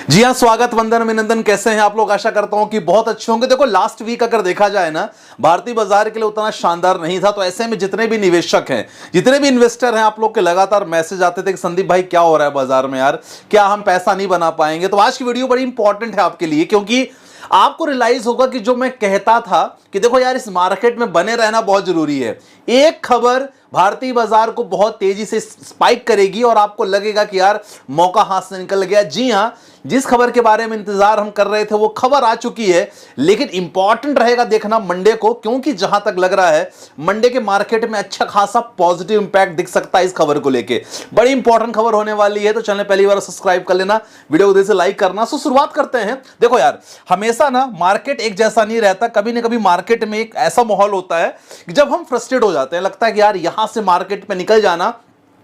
जी हाँ, स्वागत, वंदन, अभिनंदन। कैसे हैं आप लोग? आशा करता हूं कि बहुत अच्छे होंगे। देखो, लास्ट वीक अगर देखा जाए ना, भारतीय बाजार के लिए उतना शानदार नहीं था। तो ऐसे में जितने भी निवेशक हैं, जितने भी इन्वेस्टर हैं, आप लोग के लगातार मैसेज आते थे कि संदीप भाई क्या हो रहा है बाजार में यार, क्या हम पैसा नहीं बना पाएंगे। तो आज की वीडियो बड़ी इंपॉर्टेंट है आपके लिए, क्योंकि आपको रियलाइज होगा कि जो मैं कहता था कि देखो यार, इस मार्केट में बने रहना बहुत जरूरी है। एक खबर भारतीय बाजार को बहुत तेजी से स्पाइक करेगी और आपको लगेगा कि यार मौका हाथ से निकल गया। जी हां, जिस खबर के बारे में इंतजार हम कर रहे थे वो खबर आ चुकी है, लेकिन इंपॉर्टेंट रहेगा देखना मंडे को, क्योंकि जहां तक लग रहा है मंडे के मार्केट में अच्छा खासा पॉजिटिव इंपैक्ट दिख सकता है इस खबर को लेके। बड़ी इंपॉर्टेंट खबर होने वाली है, तो चैनल पहली बार सब्सक्राइब कर लेना, वीडियो को दिल से लाइक करना। सो शुरुआत करते हैं। देखो यार, हमेशा ना मार्केट एक जैसा नहीं रहता। कभी ना कभी मार्केट में एक ऐसा माहौल होता है कि जब हम फ्रस्ट्रेट हो जाते हैं, लगता है कि यार यहां से मार्केट में निकल जाना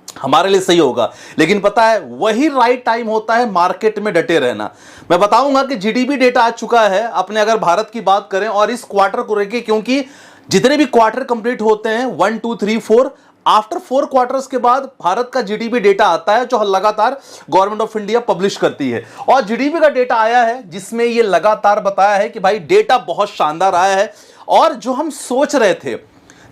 हमारे लिए सही होगा। लेकिन पता है, वही राइट टाइम होता है मार्केट में डटे रहना। मैं बताऊंगा कि जीडीपी डेटा आ चुका है अपने, अगर भारत की बात करें और इस क्वार्टर को लेके, क्योंकि जितने भी क्वार्टर कंप्लीट होते हैं 1 2 3 4, आफ्टर 4 क्वार्टर्स के बाद भारत का जीडीपी डेटा आता है, जो लगातार गवर्नमेंट ऑफ इंडिया पब्लिश करती है। और जीडीपी का डेटा आया है जिसमें यह लगातार बताया है कि भाई डेटा बहुत शानदार आया है। और जो हम सोच रहे थे,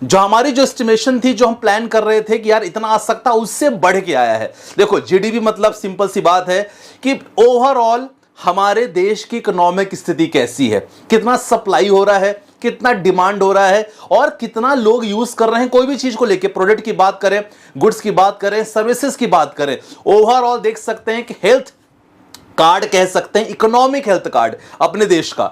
जो हमारी जो एस्टिमेशन थी, जो हम प्लान कर रहे थे कि यार इतना आ सकता, उससे बढ़ के आया है। देखो, जीडीपी मतलब सिंपल सी बात है कि ओवरऑल हमारे देश की इकोनॉमिक स्थिति कैसी है, कितना सप्लाई हो रहा है, कितना डिमांड हो रहा है और कितना लोग यूज कर रहे हैं कोई भी चीज को लेके। प्रोडक्ट की बात करें, गुड्स की बात करें, सर्विसेज की बात करें, ओवरऑल देख सकते हैं कि हेल्थ कार्ड कह सकते हैं, इकोनॉमिक हेल्थ कार्ड अपने देश का।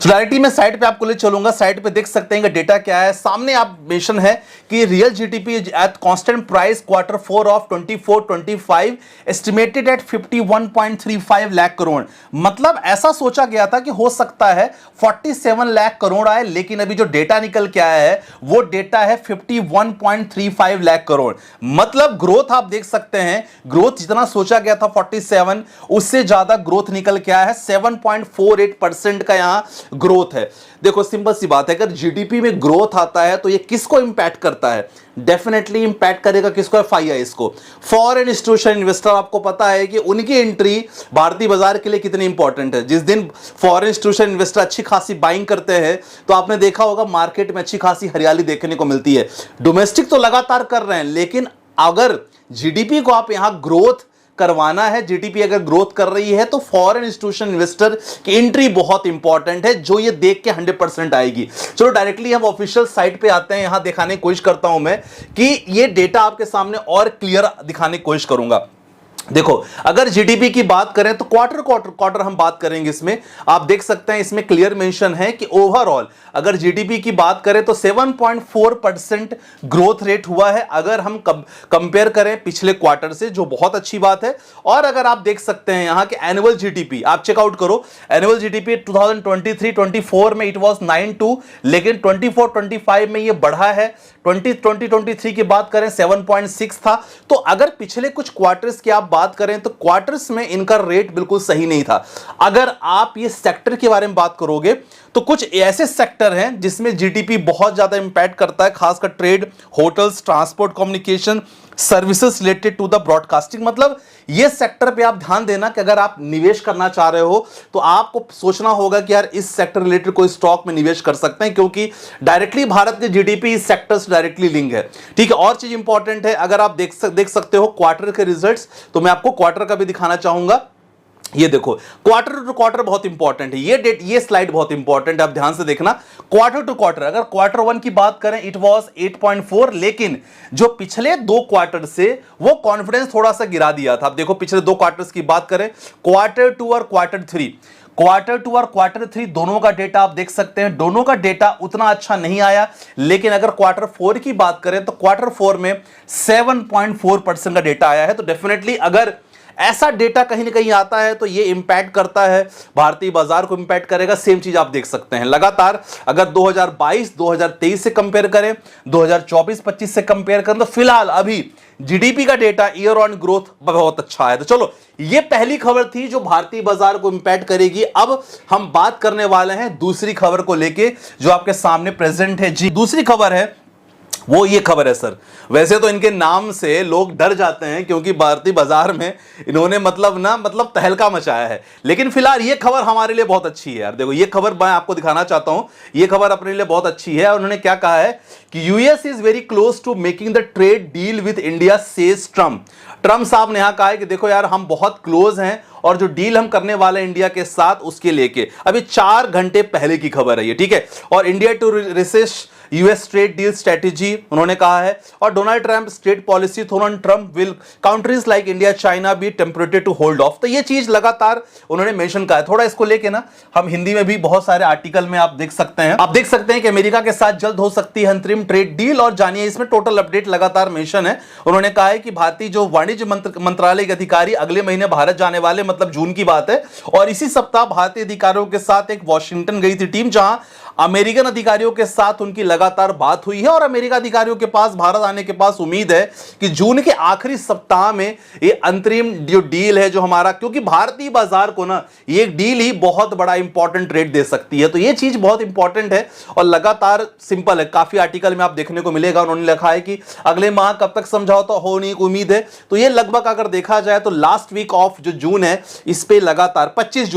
तो डायरेक्टली मैं साइट पे आपको ले चलूंगा। साइट पे देख सकते हैं कि डेटा क्या है। सामने आप मेंशन है कि real GDP at constant price quarter 4 of 24-25 estimated at 51.35 lakh crore. मतलब ऐसा सोचा गया था कि हो सकता है 47 लाख करोड़ आए, लेकिन अभी जो डेटा निकल के आया है वो डेटा है 51.35 लाख करोड़। मतलब ग्रोथ आप देख सकते हैं, ग्रोथ जितना सोचा गया था 47, उससे ज्यादा ग्रोथ निकल के आया है। 7.48% का यहां ग्रोथ है। देखो, सिंपल सी बात है, अगर जीडीपी में ग्रोथ आता है तो ये किसको इंपैक्ट करता है? डेफिनेटली इंपैक्ट करेगा किसको? एफआईआई को। फॉरेन इंस्टीट्यूशन इन्वेस्टर, आपको पता है कि उनकी एंट्री भारतीय बाजार के लिए कितनी इंपॉर्टेंट है। जिस दिन फॉरेन इंस्टीट्यूशन इन्वेस्टर अच्छी खासी बाइंग करते हैं तो आपने देखा होगा मार्केट में अच्छी खासी हरियाली देखने को मिलती है। डोमेस्टिक तो लगातार कर रहे हैं, लेकिन अगर जीडीपी को आप यहां ग्रोथ करवाना है, जीडीपी अगर ग्रोथ कर रही है, तो फॉरेन इंस्टीट्यूशन इन्वेस्टर की एंट्री बहुत इंपॉर्टेंट है, जो ये देख के 100% आएगी। चलो डायरेक्टली हम ऑफिशियल साइट पे आते हैं। यहां दिखाने की कोशिश करता हूं मैं कि ये डेटा आपके सामने और क्लियर दिखाने की कोशिश करूंगा। देखो, अगर जीडीपी की बात करें तो क्वार्टर हम बात करेंगे। इसमें आप देख सकते हैं, इसमें क्लियर मेंशन है कि ओवरऑल अगर जीडीपी की बात करें तो 7.4% ग्रोथ रेट हुआ है, अगर हम कंपेयर करें पिछले क्वार्टर से, जो बहुत अच्छी बात है। और अगर आप देख सकते हैं यहां के एनुअल जीडीपी आप चेकआउट करो, एनुअल जीडीपी 2023-24 में इट वाज 9.2, लेकिन 24-25 में ये बढ़ा है। 2023 की बात करें 7.6 था। तो अगर पिछले कुछ क्वार्टर्स की आप बात करें तो क्वार्टर्स में इनका रेट बिल्कुल सही नहीं था। अगर आप ये सेक्टर के बारे में बात करोगे तो कुछ ऐसे सेक्टर हैं जिसमें जीडीपी बहुत ज्यादा इंपैक्ट करता है, खासकर trade, hotels, transport, communication, services related to the broadcasting. मतलब ये सेक्टर पे आप ध्यान देना कि अगर आप निवेश करना चाह रहे हो तो आपको सोचना होगा कि यार इस सेक्टर रिलेटेड कोई स्टॉक में निवेश कर सकते हैं, क्योंकि डायरेक्टली भारत के जीडीपी इस सेक्टर से डायरेक्टली लिंक है। ठीक है, और चीज इंपॉर्टेंट है, अगर आप देख सकते हो क्वार्टर के रिजल्ट्स, तो मैं आपको क्वार्टर का भी दिखाना चाहूंगा। ये देखो, क्वार्टर टू क्वार्टर बहुत इंपॉर्टेंट है। ये स्लाइड बहुत इंपॉर्टेंट है, आप ध्यान से देखना। क्वार्टर टू क्वार्टर, अगर क्वार्टर 1 की बात करें इट वाज 8.4, लेकिन जो पिछले 2 क्वार्टर से वो कॉन्फिडेंस थोड़ा सा गिरा दिया था। आप देखो, पिछले 2 क्वार्टर्स की बात करें, क्वार्टर 2 और क्वार्टर 3, क्वार्टर 2 और क्वार्टर 3 दोनों का डेटा आप देख सकते हैं, दोनों का डेटा उतना अच्छा नहीं आया। लेकिन अगर क्वार्टर 4 की बात करें तो क्वार्टर 4 में 7.4% का डेटा आया है। तो डेफिनेटली अगर ऐसा डेटा कहीं ना कहीं आता है तो ये इंपैक्ट करता है, भारतीय बाजार को इंपैक्ट करेगा। सेम चीज आप देख सकते हैं लगातार, अगर 2022-2023 से कंपेयर करें, 2024-25 से कंपेयर करें, तो फिलहाल अभी जीडीपी का डेटा ईयर ऑन ग्रोथ बहुत अच्छा है। तो चलो, ये पहली खबर थी जो भारतीय बाजार को इंपैक्ट करेगी। अब हम बात करने वाले हैं दूसरी खबर को लेके, जो आपके सामने प्रेजेंट है। जी, दूसरी खबर है वो ये खबर है सर। वैसे तो इनके नाम से लोग डर जाते हैं क्योंकि भारतीय बाजार में इन्होंने मतलब तहलका मचाया है, लेकिन फिलहाल ये खबर हमारे लिए बहुत अच्छी है यार। देखो ये खबर मैं आपको दिखाना चाहता हूं, ये खबर अपने लिए बहुत अच्छी है। उन्होंने क्या कहा है कि US is very close to making the trade deal with India, says Trump. Trump साहब ने यहां कहा है कि देखो यार हम बहुत क्लोज हैं और जो डील हम करने वाले हैं इंडिया के साथ उसके लेके अभी 4 घंटे पहले की खबर है ये, ठीक है। और India to recess US trade deal strategy उन्होंने कहा है। और Donald Trump state policy thorn Trump will countries like India China be tempted to hold off. तो ये चीज लगातार उन्होंने मेंशन कहा है। थोड़ा इसको लेके ना हम हिंदी में भी बहुत सारे आर्टिकल में आप देख सकते हैं कि अमेरिका के साथ जल्द हो सकती है अंतरिम ट्रेड डील। और जानिए इसमें टोटल अपडेट लगातार मेंशन है। उन्होंने कहा है कि भारतीय जो वाणिज्य मंत्रालय के अधिकारी अगले महीने भारत जाने वाले, मतलब जून की बात है। और इसी सप्ताह भारतीय अधिकारियों के साथ एक वॉशिंगटन गई थी टीम, जहां अमेरिकन अधिकारियों के साथ उनकी लगातार बात हुई है। और अमेरिका अधिकारियों के पास भारत आने के पास उम्मीद है कि जून के आखिरी सप्ताह में ये अंतरिम जो डील है जो हमारा, क्योंकि भारतीय बाजार को ना ये डील ही बहुत बड़ा इंपॉर्टेंट रेट दे सकती है। तो ये चीज बहुत इंपॉर्टेंट है और लगातार सिंपल है। काफी आर्टिकल में आप देखने को मिलेगा, उन्होंने लिखा है कि अगले माह कब तक समझौता होने की उम्मीद है। तो ये लगभग अगर देखा जाए तो लास्ट वीक ऑफ जो जून है इस पे लगातार 25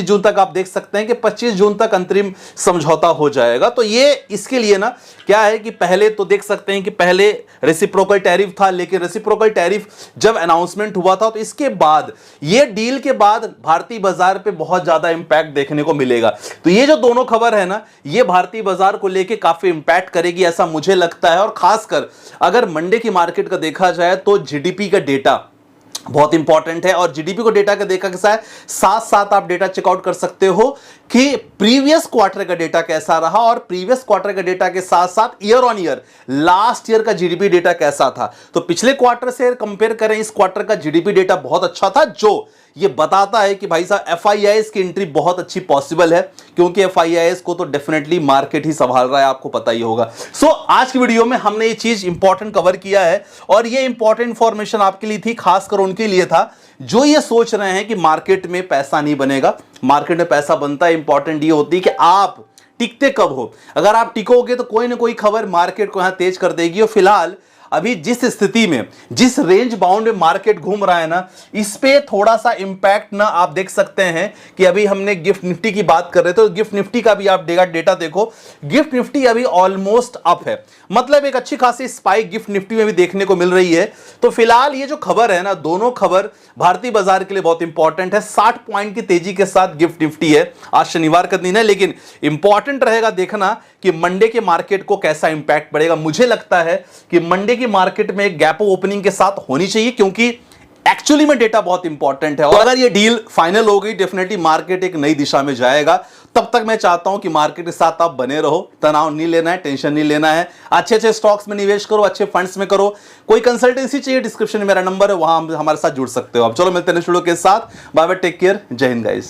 जून तक आप देख सकते हैं कि 25 जून तक अंतरिम समझौता हो जाएगा। तो ये इसके लिए ना क्या है कि पहले तो देख सकते हैं कि पहले रेसिप्रोकल टैरिफ था, लेकिन रेसिप्रोकल टैरिफ जब अनाउंसमेंट हुआ था तो इसके बाद ये डील के बाद भारतीय बाजार पे बहुत ज्यादा इंपैक्ट देखने को मिलेगा। तो ये जो दोनों खबर है ना ये भारतीय बाजार को लेके काफी इंपैक्ट करेगी ऐसा मुझे लगता है। और खासकर अगर मंडे की मार्केट का देखा जाए तो जीडीपी का डेटा बहुत इंपॉर्टेंट है। और जीडीपी को डेटा का देखा कैसा है, साथ साथ आप डेटा चेकआउट कर सकते हो कि प्रीवियस क्वार्टर का डेटा कैसा रहा और प्रीवियस क्वार्टर का डेटा के साथ साथ year on year last year का जीडीपी डेटा कैसा था। तो पिछले क्वार्टर से कंपेयर करें इस क्वार्टर का जीडीपी डेटा बहुत अच्छा था, जो ये बताता है कि भाई साहब एफआईआईएस की एंट्री बहुत अच्छी पॉसिबल है, क्योंकि एफआईआईएस को तो डेफिनेटली मार्केट ही संभाल रहा है, आपको पता ही होगा। सो आज की वीडियो में हमने ये चीज इंपॉर्टेंट कवर किया है और ये इंपॉर्टेंट इंफॉर्मेशन आपके लिए थी, खासकर उनके लिए था जो ये सोच रहे हैं कि मार्केट में पैसा नहीं बनेगा। मार्केट में पैसा बनता है, इंपॉर्टेंट ये होती है कि आप टिकते कब हो। अगर आप टिकोगे तो कोई ना कोई खबर मार्केट को यहां तेज कर देगी। और फिलहाल अभी जिस स्थिति में, जिस रेंज बाउंड में मार्केट घूम रहा है ना, इस पे थोड़ा सा इंपैक्ट ना आप देख सकते हैं कि अभी हमने गिफ्ट निफ्टी की बात कर रहे थे, तो गिफ्ट निफ्टी का भी आप डेटा देखो। गिफ्ट निफ्टी अभी ऑलमोस्ट अप है, मतलब एक अच्छी खासी स्पाइक गिफ्ट निफ्टी में भी देखने को मिल रही है। तो फिलहाल ये जो खबर है ना, दोनों खबर भारतीय बाजार के लिए बहुत इंपॉर्टेंट है। 60 पॉइंट की तेजी के साथ गिफ्ट निफ्टी है, आज शनिवार का दिन है, लेकिन इंपॉर्टेंट रहेगा देखना कि मंडे के मार्केट को कैसा इंपैक्ट पड़ेगा। मुझे लगता है कि मंडे की मार्केट में एक गैप ओपनिंग के साथ होनी चाहिए, क्योंकि एक्चुअली में डेटा बहुत इंपॉर्टेंट है। और अगर ये डील फाइनल हो गई डेफिनेटली मार्केट एक नई दिशा में जाएगा। तब तक मैं चाहता हूं कि मार्केट के साथ आप बने रहो, तनाव नहीं लेना है, टेंशन नहीं लेना है, अच्छे स्टॉक्स में निवेश करो, अच्छे फंड्स में करो। कोई कंसल्टेंसी चाहिए, डिस्क्रिप्शन में मेरा नंबर है, वहां हमारे साथ जुड़ सकते हो आप। चलो मिलते हैं नेक्स्ट वीडियो के साथ। बाय बाय, टेक केयर, जय हिंद गाइस।